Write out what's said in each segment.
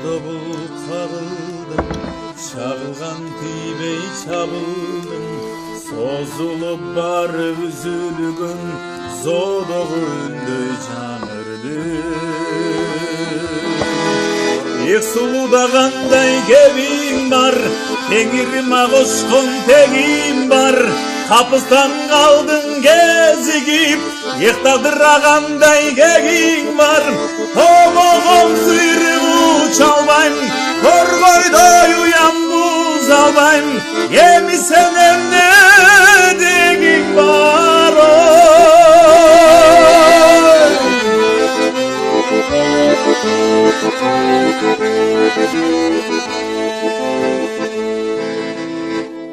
добул кагылдым, чагылган тийбей чабылдым, созулуп барып үзүлгөн зоодогу үндөй жаңырды. Эх сулуда кандай кебиң бар, теңириме кошкон тегим бар, капыстан калдың кезигип, эх тагдырга кандай кегиң бар, тоомогон сыйрып уча албайм, коргойдой уям буза албайм, эми сен эмне дегиң бар,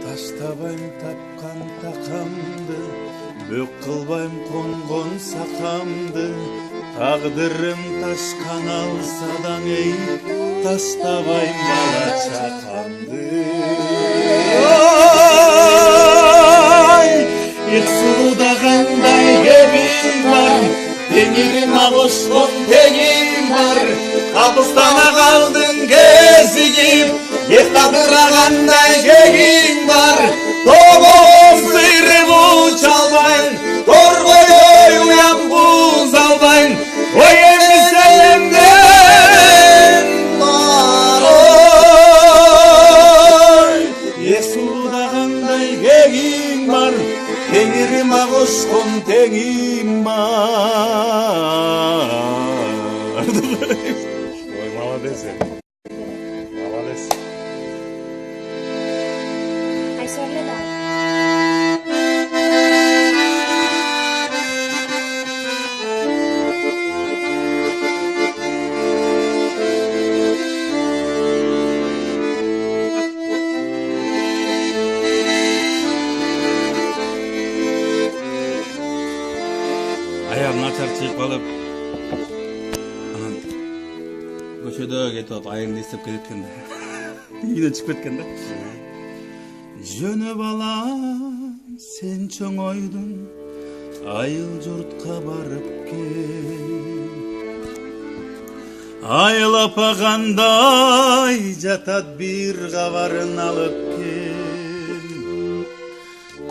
таштабайм тапкан такамды, бөк кылбайм конгон сакамды, тагдырым ташкан алса даң эй, таштабайм бала чакамды. Эх сулуда кандай кебиң бар, теңириме кошкон тегим бар, капыстана калдың кезигип, эх тагдырга кандай кегиң бар, тоомогон сыйрып уча албайм, коргойдой уям буза албайм, ой эми сен эмне бар, эх сулуда кандай кегиң бар, теңириме кошкон тегим бар. Ой, молодец. Молодец. Аягым начар чыгып калып, анан көчөдө кетип айылды эстеп келеткен да. Үйдөн чыгып кеткен да. Жөнөп алам сен чоңойдун, айыл журтка барып кел. Айыл апа кандай жатат бир кабарын алып кел.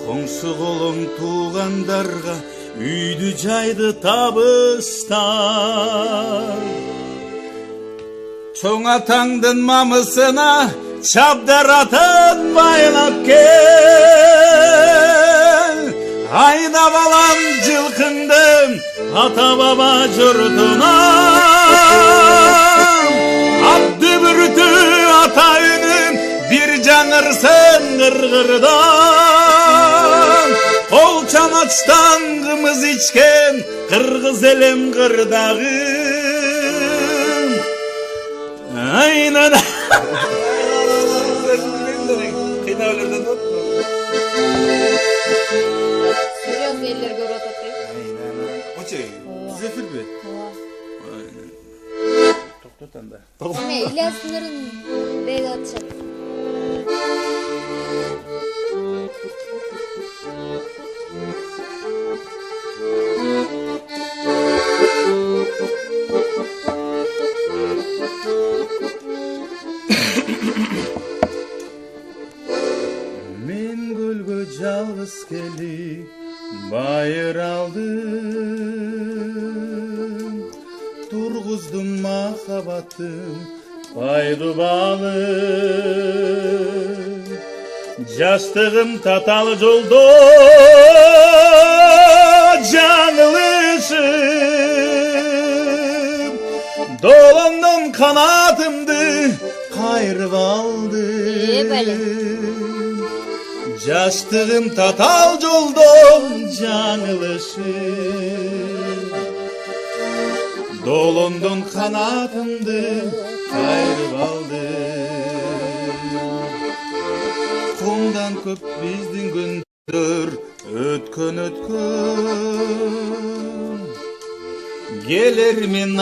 Коңшу колуң туугандарга үйдү жайды табыштар. Чоң атаңдын мамысына чабдар атын байлап кел. Айдап алам жылкыңды ата баба журтуна. Ат дүбүрүтү ата үнүм бир жаңырсын кыргырдан. Кол чамачтан кымыз ичкен кыргыз элем кырдагы. Aynen. Kıynalardan not mu? Серьезно, eller görüyor tatlı. Aynen. O şey, zefir mi? Aynen. Toktotan da. Ne, İlyas sınırın beyde atacak. Men gölgö жалгыз келип байыр алдым, тургуздум махаббатым пайду балым. Жаштыгым татал жолдо жаңылышып, долондон канатымды кайрып алдым. Жаштыгым татал жолдон жаңылышып, долондон канатымды кайрып алдым. Кумдан көп биздин күндөр өткөн, келермин